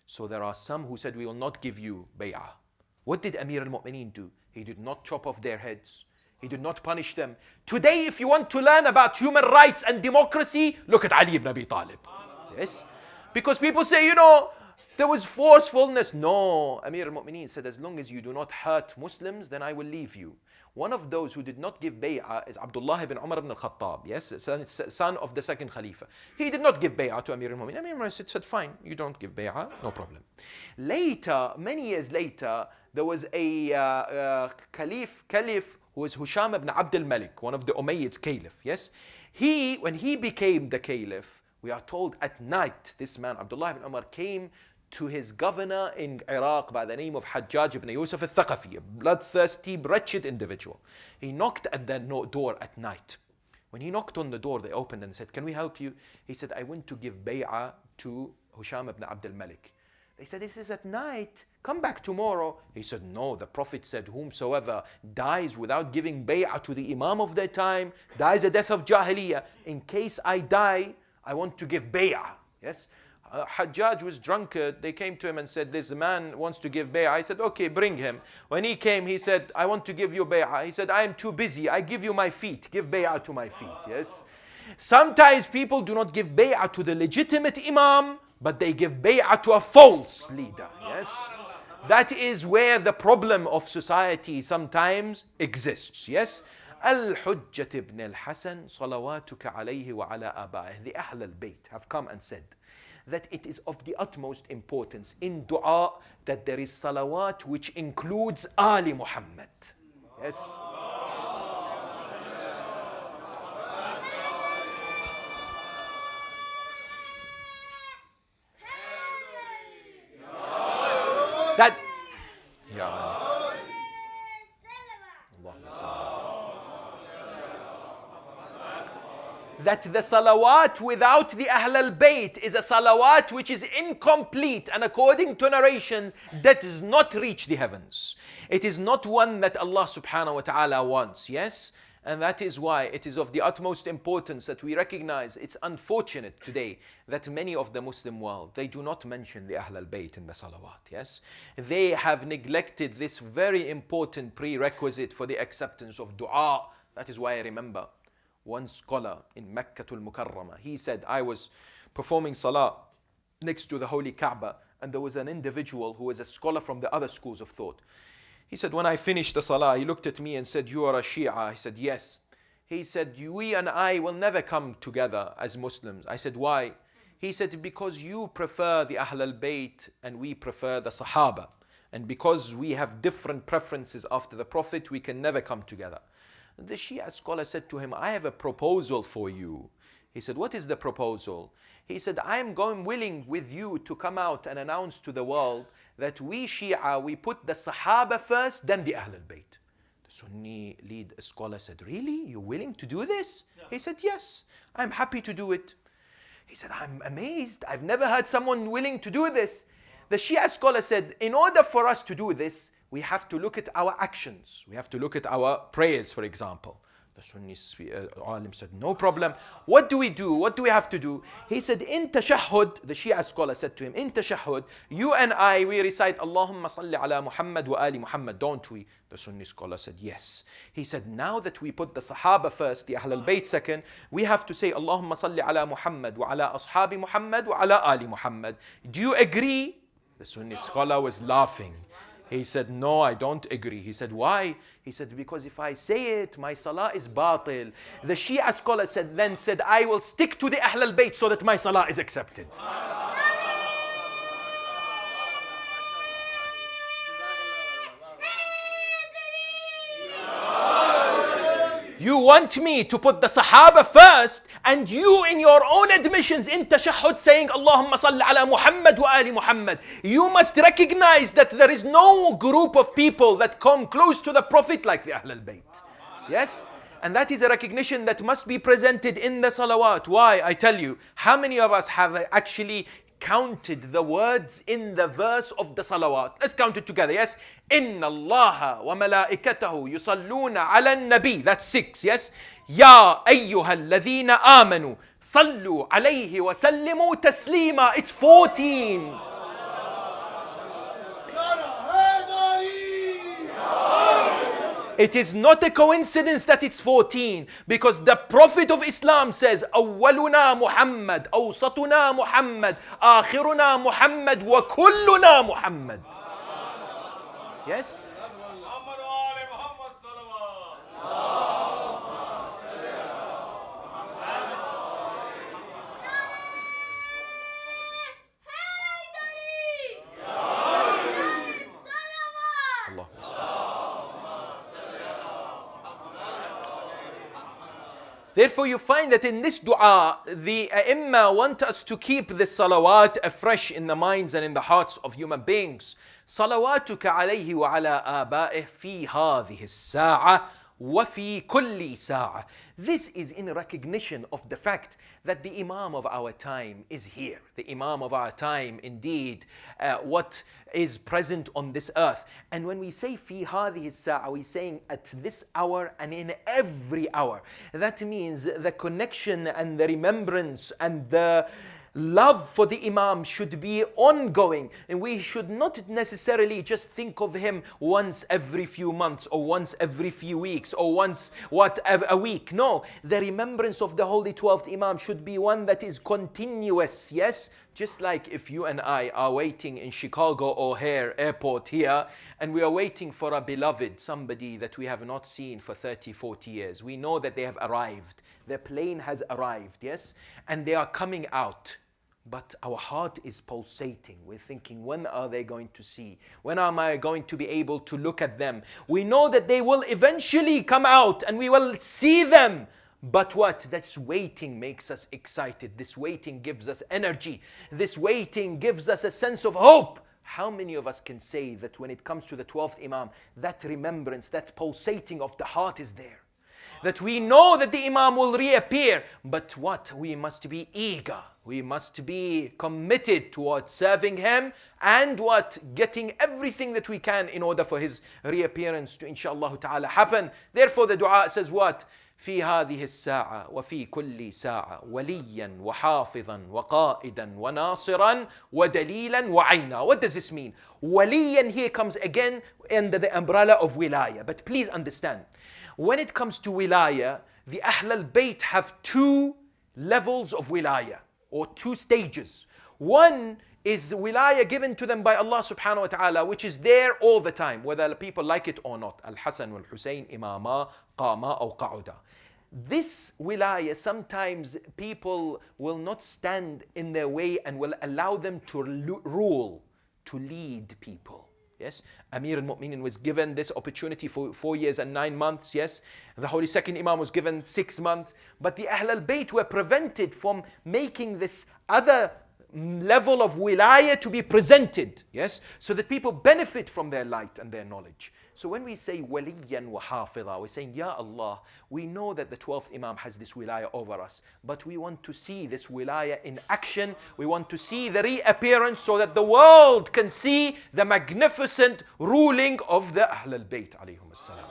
[SPEAKER 1] So there are some who said, we will not give you bay'ah. What did Amir al-Mu'mineen do? He did not chop off their heads. He did not punish them. Today, if you want to learn about human rights and democracy, look at Ali ibn Abi Talib. Yes? Because people say, you know, there was forcefulness. No, Amir al-Mu'mineen said, as long as you do not hurt Muslims, then I will leave you. One of those who did not give bay'ah is Abdullah ibn Umar ibn al-Khattab, yes, son of the second Khalifa. He did not give bay'ah to Amir al-Mu'mineen. Amir al-Mu'mineen said, fine, you don't give bay'ah, no problem. Later, many years later, there was a caliph who was Husham ibn Abd al-Malik, one of the Umayyad caliph, yes. When he became the caliph, we are told at night, this man, Abdullah ibn Umar, came to his governor in Iraq by the name of Hajjaj ibn Yusuf al-Thaqafi, a bloodthirsty, wretched individual. He knocked at the door at night. When he knocked on the door, they opened and said, can we help you? He said, I want to give bay'ah to Husham ibn Abd al-Malik. They said, this is at night. Come back tomorrow. He said, no, the Prophet said, whomsoever dies without giving bay'ah to the Imam of their time, dies a death of Jahiliyyah. In case I die, I want to give bay'ah. Yes? Hajjaj was drunkard. They came to him and said, this man wants to give bay'ah. I said, okay, bring him. When he came, he said, I want to give you bay'ah. He said, I am too busy. I give you my feet. Give bay'ah to my feet. Yes. Sometimes people do not give bay'ah to the legitimate imam, but they give bay'ah to a false leader. Yes. That is where the problem of society sometimes exists. Yes. Al-Hujjat ibn al-Hasan salawatuka alayhi wa ala aba'ih. The Ahl al-Bayt have come and said that it is of the utmost importance in dua that there is salawat which includes Ali Muhammad. Yes. That that the salawat without the Ahl al-Bayt is a salawat which is incomplete, and according to narrations that does not reach the heavens. It is not one that Allah subhanahu wa ta'ala wants, yes? And that is why it is of the utmost importance that we recognize. It's unfortunate today that many of the Muslim world, they do not mention the Ahl al-Bayt in the salawat, yes? They have neglected this very important prerequisite for the acceptance of dua. That is why I remember one scholar in Meccatul Mukarramah, he said, I was performing salah next to the Holy Kaaba, and there was an individual who was a scholar from the other schools of thought. He said, when I finished the salah, he looked at me and said, you are a Shia. I said, yes. He said, we and I will never come together as Muslims. I said, why? He said, because you prefer the Ahl al-Bayt and we prefer the Sahaba. And because we have different preferences after the Prophet, we can never come together. The Shia scholar said to him, I have a proposal for you. He said, what is the proposal? He said, I am willing with you to come out and announce to the world that we Shia, we put the Sahaba first, then the Ahl al-Bayt. The Sunni lead scholar said, really? You're willing to do this? Yeah. He said, yes, I'm happy to do it. He said, I'm amazed. I've never heard someone willing to do this. The Shia scholar said, in order for us to do this, we have to look at our actions. We have to look at our prayers, for example. The Sunni alim said, no problem. What do we do? What do we have to do? He said, in tashahhud, the Shia scholar said to him, in tashahhud, you and I, we recite Allahumma salli ala Muhammad wa ali Muhammad, don't we? The Sunni scholar said, yes. He said, now that we put the Sahaba first, the Ahl al-Bayt second, we have to say Allahumma salli ala Muhammad wa ala ashabi Muhammad wa ala ali Muhammad. Do you agree? The Sunni scholar was laughing. He said, no, I don't agree. He said, why? He said, because if I say it, my salah is batil. The Shia scholar then said, I will stick to the Ahl al-Bayt so that my salah is accepted. You want me to put the Sahaba first, and you in your own admissions in tashahhud saying Allahumma salli ala Muhammad wa ali Muhammad. You must recognize that there is no group of people that come close to the Prophet like the Ahl al-Bayt. Yes? And that is a recognition that must be presented in the salawat. Why? I tell you, how many of us have actually counted the words in the verse of the salawat? Let's count it together, yes? Inna Allah wa malaikatahu yusalluna ala nabi. That's 6, yes? Ya ayyuha alladhina amanu sallu alayhi wa sallimu taslima. It's 14. It is not a coincidence that it's 14, because the Prophet of Islam says, أولنا محمد, أوسطنا محمد, آخرنا محمد, وكلنا محمد. Yes? Therefore, you find that in this dua, the A'immah want us to keep the salawat afresh in the minds and in the hearts of human beings. صلواتك عليه وعلى آبائه في هذه الساعة وفي كل ساعة. This is in recognition of the fact that the Imam of our time is here. The Imam of our time, indeed, what is present on this earth. And when we say في هذه الساعة, we're saying at this hour and in every hour. That means the connection and the remembrance and the love for the Imam should be ongoing, and we should not necessarily just think of him once every few months or once every few weeks or once a week. No, the remembrance of the Holy 12th Imam should be one that is continuous, yes, Just like if you and I are waiting in Chicago O'Hare Airport here, and we are waiting for a beloved, somebody that we have not seen for 30, 40 years. We know that they have arrived. Their plane has arrived, yes? And they are coming out. But our heart is pulsating. We're thinking, when are they going to see? When am I going to be able to look at them? We know that they will eventually come out and we will see them. But what? This waiting makes us excited. This waiting gives us energy. This waiting gives us a sense of hope. How many of us can say that when it comes to the 12th Imam, that remembrance, that pulsating of the heart is there? That we know that the Imam will reappear. But what? We must be eager. We must be committed towards serving him and what? Getting everything that we can in order for his reappearance to inshallah ta'ala happen. Therefore the dua says what? في هذه الساعة وفي كل ساعة وليا وحافظا وقائدا وناصرا ودليلا وعينا. What does this mean? Waliyan here comes again under the umbrella of wilaya. But please understand, when it comes to wilaya, the Ahl al-Bayt have two levels of wilaya, or two stages. One is wilaya given to them by Allah subhanahu wa ta'ala, which is there all the time, whether people like it or not. Al-Hasan wal-Husayn imama qama aw qa'uda. This wilaya, sometimes people will not stand in their way and will allow them to rule, to lead people. Yes, Amir al-Mu'minin was given this opportunity for 4 years and 9 months. Yes, the Holy Second Imam was given 6 months. But the Ahl al-Bayt were prevented from making this other level of wilaya to be presented. Yes, so that people benefit from their light and their knowledge. So when we say waliyan wa hafidha, we're saying, Ya Allah, we know that the 12th Imam has this wilaya over us, but we want to see this wilaya in action. We want to see the reappearance so that the world can see the magnificent ruling of the Ahl al-Bayt alayhum as-salam.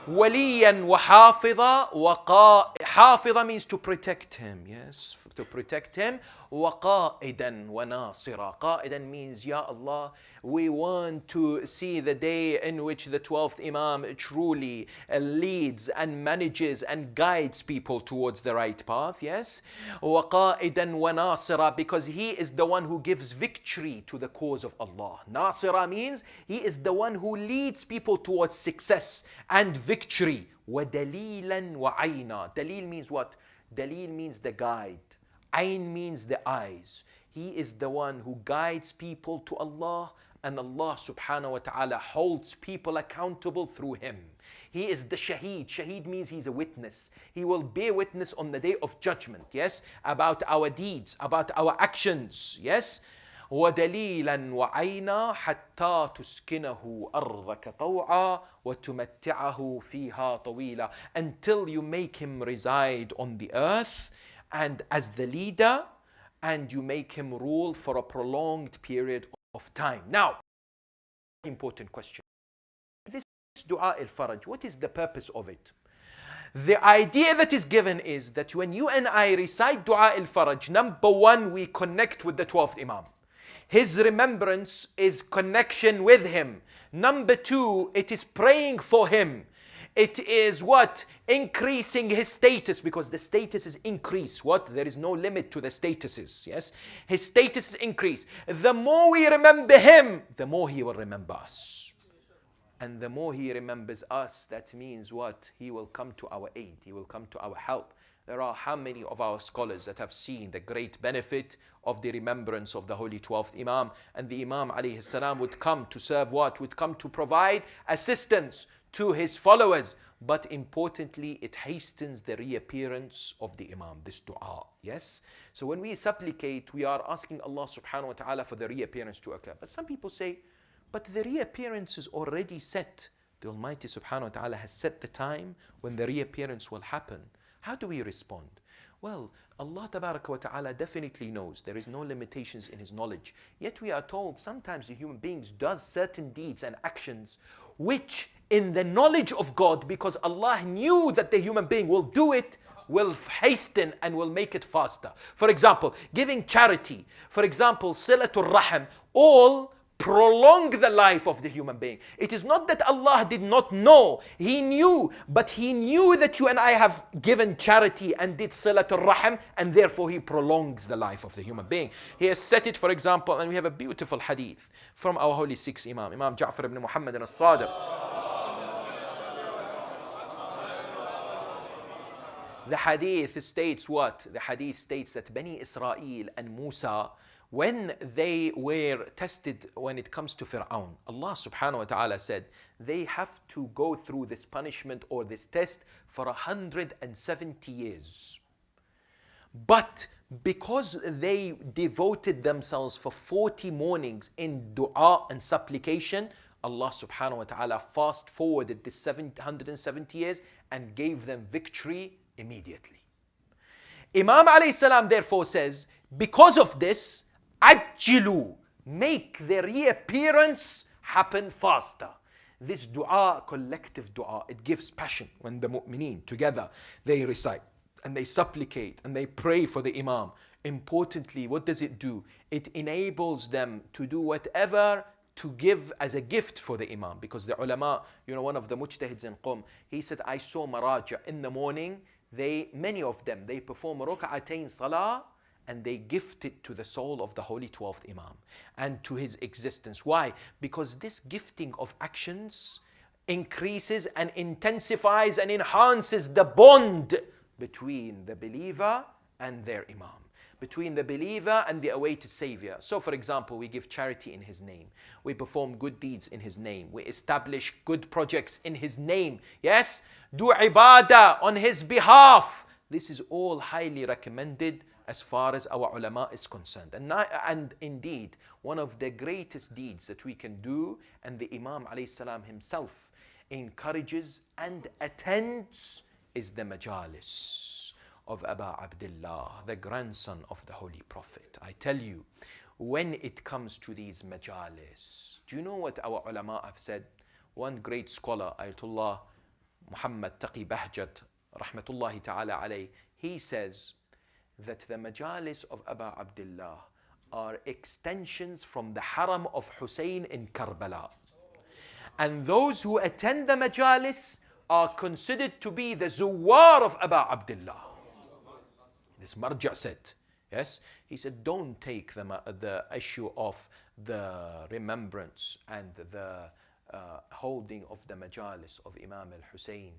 [SPEAKER 1] Waliyan wa hafidha. Hafidha means to protect him. Yes, to protect him. وَقَائِدًا وَنَاصِرًا. Qa'idan means, Ya Allah, we want to see the day in which the 12th Imam truly leads and manages and guides people towards the right path. Yes. وَقَائِدًا وَنَاصِرًا, because he is the one who gives victory to the cause of Allah. Nasira means he is the one who leads people towards success and victory. وَدَلِيلًا وَعَيْنًا. Dalil means what? Dalil means the guide. Ayn means the eyes. He is the one who guides people to Allah, and Allah subhanahu wa ta'ala holds people accountable through him. He is the shaheed. Shaheed means he's a witness. He will bear witness on the day of judgment, yes, about our deeds, about our actions, yes. وَدَلِيلًا وَعَيْنًا حَتَّى تُسْكِنَهُ أَرْضَكَ طَوْعًا وَتُمَتِّعَهُ فِيهَا طَوِيلًا, until you make him reside on the earth and as the leader, and you make him rule for a prolonged period of time. Now, important question. This dua al-faraj, what is the purpose of it? The idea that is given is that when you and I recite dua al-faraj, number one, we connect with the 12th Imam. His remembrance is connection with him. Number two, it is praying for him. It is what? Increasing his status, because the status is increased. What? There is no limit to the statuses. Yes? His status is increased. The more we remember him, the more he will remember us. And the more he remembers us, that means what? He will come to our aid. He will come to our help. There are how many of our scholars that have seen the great benefit of the remembrance of the Holy 12th Imam, and the Imam alayhi salam would come to serve what? Would come to provide assistance to his followers. But importantly, it hastens the reappearance of the Imam, this dua. Yes? So when we supplicate, we are asking Allah subhanahu wa ta'ala for the reappearance to occur. But some people say, but the reappearance is already set. The Almighty subhanahu wa ta'ala has set the time when the reappearance will happen. How do we respond? Well, Allah tabaraka wa ta'ala definitely knows. There is no limitations in his knowledge. Yet we are told sometimes the human beings does certain deeds and actions which in the knowledge of God, because Allah knew that the human being will do it, will hasten and will make it faster. For example, giving charity. For example, silatul rahim. All prolong the life of the human being. It is not that Allah did not know. He knew, but He knew that you and I have given charity and did silatul rahim, and therefore He prolongs the life of the human being. He has set it, for example, and we have a beautiful hadith from our holy sixth Imam, Imam Ja'far ibn Muhammad al-Sadiq. The hadith states what? The hadith states that Bani Israel and Musa, when they were tested when it comes to Fir'aun, Allah subhanahu wa ta'ala said they have to go through this punishment or this test for 170 years. But because they devoted themselves for 40 mornings in dua and supplication, Allah subhanahu wa ta'ala fast forwarded this 770 years and gave them victory immediately. Imam alayhi salam therefore says, because of this, Ajjilu, make their reappearance happen faster. This dua, collective dua, it gives passion when the mu'mineen together, they recite and they supplicate and they pray for the Imam. Importantly, what does it do? It enables them to do whatever to give as a gift for the Imam. Because the ulama, one of the mujtahids in Qom, he said, I saw maraja in the morning, many of them, they perform ruk'atayn salah, and they gift it to the soul of the holy 12th Imam and to his existence. Why? Because this gifting of actions increases and intensifies and enhances the bond between the believer and their Imam, between the believer and the awaited Savior. So for example, we give charity in His name. We perform good deeds in His name. We establish good projects in His name. Yes? Do ibadah on His behalf. This is all highly recommended as far as our ulama is concerned. And indeed, one of the greatest deeds that we can do, and the Imam alayhi salam himself encourages and attends, is the majalis of Aba Abdullah, the grandson of the Holy Prophet. I tell you, when it comes to these majalis, do you know what our ulama have said? One great scholar, Ayatollah Muhammad Taqi Bahjat, rahmatullahi ta'ala alayh, he says that the majalis of Aba Abdullah are extensions from the haram of Hussein in Karbala. And those who attend the majalis are considered to be the zuwar of Aba Abdullah. This marja said, yes, he said, don't take the issue of the remembrance and the holding of the majalis of Imam al-Hussein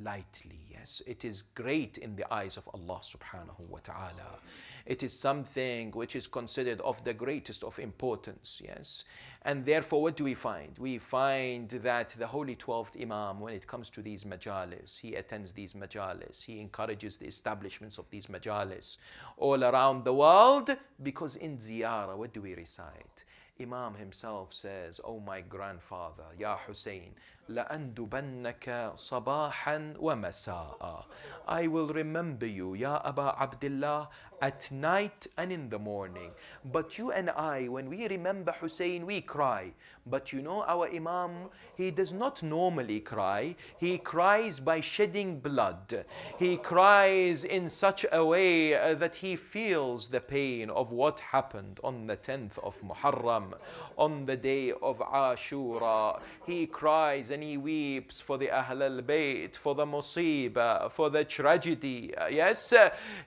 [SPEAKER 1] lightly. Yes, it is great in the eyes of Allah subhanahu wa ta'ala. It is something which is considered of the greatest of importance. Yes, and therefore what do we find? We find that the holy 12th Imam, when it comes to these majalis, he attends these majalis, he encourages the establishments of these majalis all around the world, because in ziyarah, what do we recite? Imam himself says, oh my grandfather, Ya Hussein, لَأَنْدُبَنَّكَ صَبَاحًا وَمَسَاءً. I will remember you, Ya Aba Abdullah, at night and in the morning. But you and I, when we remember Hussein, we cry. But our Imam, he does not normally cry. He cries by shedding blood. He cries in such a way that he feels the pain of what happened on the 10th of Muharram, on the day of Ashura. He cries and he weeps for the Ahl al-Bayt, for the musibah, for the tragedy. Yes,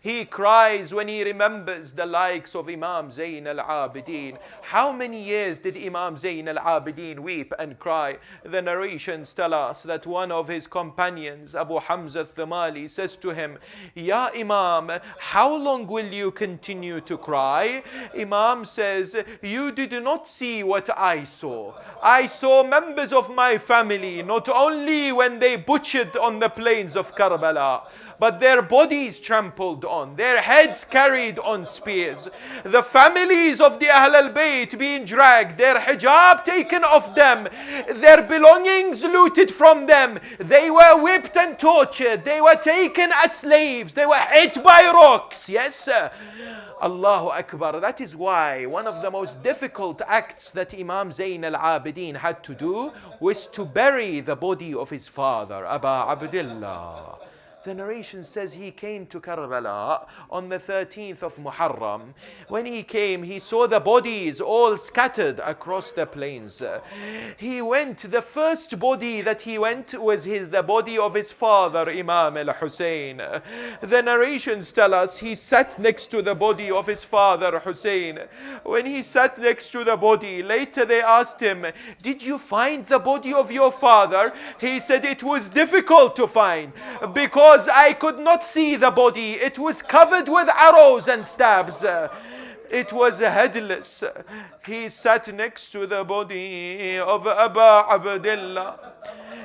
[SPEAKER 1] he cries when he remembers the likes of Imam Zayn al-Abidin. How many years did Imam Zayn al-Abidin weep and cry? The narrations tell us that one of his companions, Abu Hamza al-Thumali, says to him, Ya Imam, how long will you continue to cry? Imam says, you did not see what I saw. I saw members of my family, not only when they butchered on the plains of Karbala, but their bodies trampled on, their heads carried on spears, the families of the Ahl al-Bayt being dragged, their hijab taken off them, their belongings looted from them. They were whipped and tortured. They were taken as slaves. They were hit by rocks. Yes, Allahu Akbar. That is why one of the most difficult acts that Imam Zayn al-Abidin had to do was to bury the body of his father, Aba Abdullah. The narration says he came to Karbala on the 13th of Muharram. When he came, he saw the bodies all scattered across the plains. He went, the first body that he went was the body of his father, Imam al-Hussein. The narrations tell us he sat next to the body of his father, Hussein. When he sat next to the body, later they asked him, did you find the body of your father? He said it was difficult to find because I could not see the body. It was covered with arrows and stabs. It was headless. He sat next to the body of Aba Abdullah.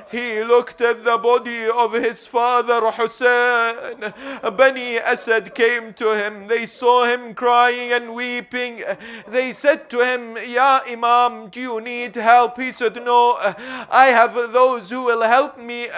[SPEAKER 1] He looked at the body of his father Hussein. Bani Asad came to him. They saw him crying and weeping. They said to him, Ya Imam, do you need help? He said, no, I have those who will help me.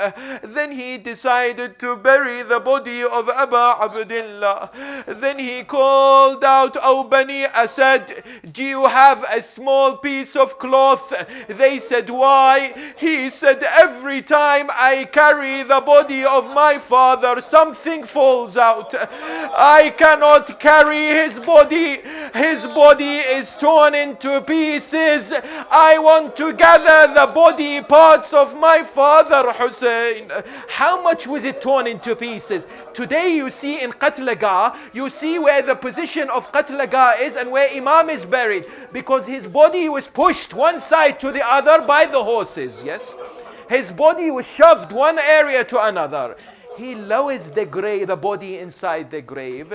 [SPEAKER 1] Then he decided to bury the body of Aba Abdullah. Then he called out, O Bani Asad, do you have a small piece of cloth? They said, why? He said, every time I carry the body of my father, something falls out. I cannot carry his body. His body is torn into pieces. I want to gather the body parts of my father Hussein. How much was it torn into pieces? Today you see in Qatlaga, you see where the position of Qatlaga is and where Imam is buried, because his body was pushed one side to the other by the horses. Yes, his body was shoved one area to another. He lowers the body inside the grave.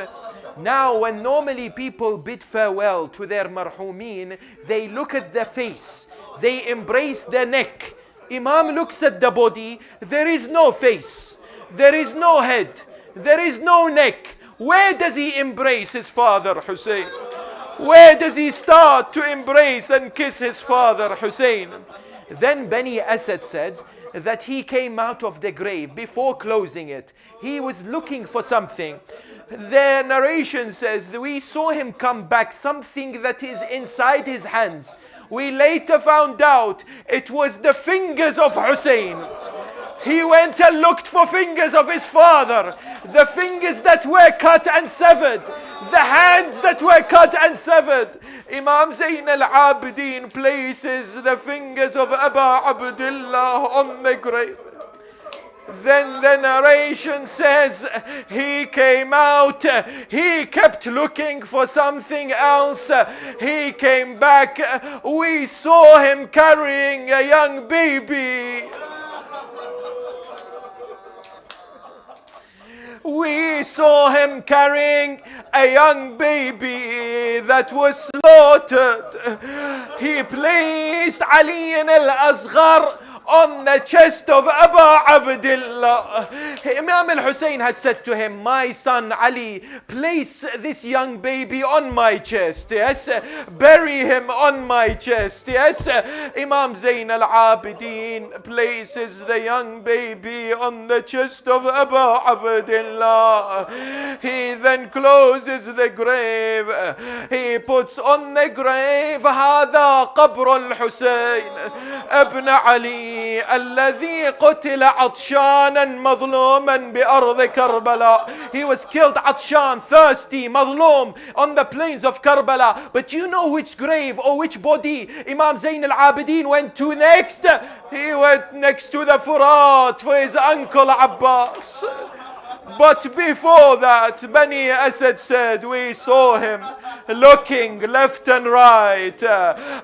[SPEAKER 1] Now when normally people bid farewell to their marhumeen, they look at the face, they embrace the neck. Imam looks at the body, there is no face, there is no head, there is no neck. Where does he embrace his father Hussein? Where does he start to embrace and kiss his father Hussein? Then Bani Asad said that he came out of the grave before closing it. He was looking for something. The narration says that we saw him come back, something that is inside his hands. We later found out it was the fingers of Hussein. He went and looked for fingers of his father, the fingers that were cut and severed, the hands that were cut and severed. Imam Zayn al-Abidin places the fingers of Aba Abdullah on the grave. Then the narration says he came out, he kept looking for something else. He came back, we saw him carrying a young baby. We saw him carrying a young baby that was slaughtered. He placed Ali al-Asghar on the chest of Aba Abdullah. Imam al-Hussein had said to him, my son Ali, place this young baby on my chest. Yes, bury him on my chest. Yes, Imam Zayn al-Abidin places the young baby on the chest of Aba Abdullah. He then closes the grave. He puts on the grave, هذا قبر الحسين ابن علي الذي قتل عطشانا مظلوما بأرض كربلاء. He was killed عطشان, thirsty, مظلوم on the plains of Karbala. But you know which grave or which body Imam Zayn al-Abidin went to next? He went next to the Furat for his uncle Abbas. But before that, Bani Asad said, we saw him looking left and right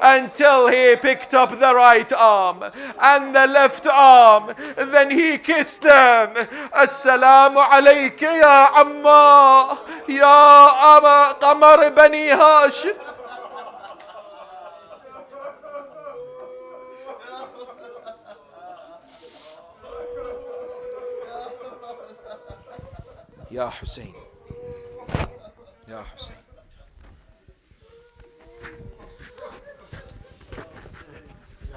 [SPEAKER 1] until he picked up the right arm and the left arm. Then he kissed them. Assalamu alayka ya Amma, ya Aba Qamar Bani Hashim. Ya Hussein, Ya Hussein.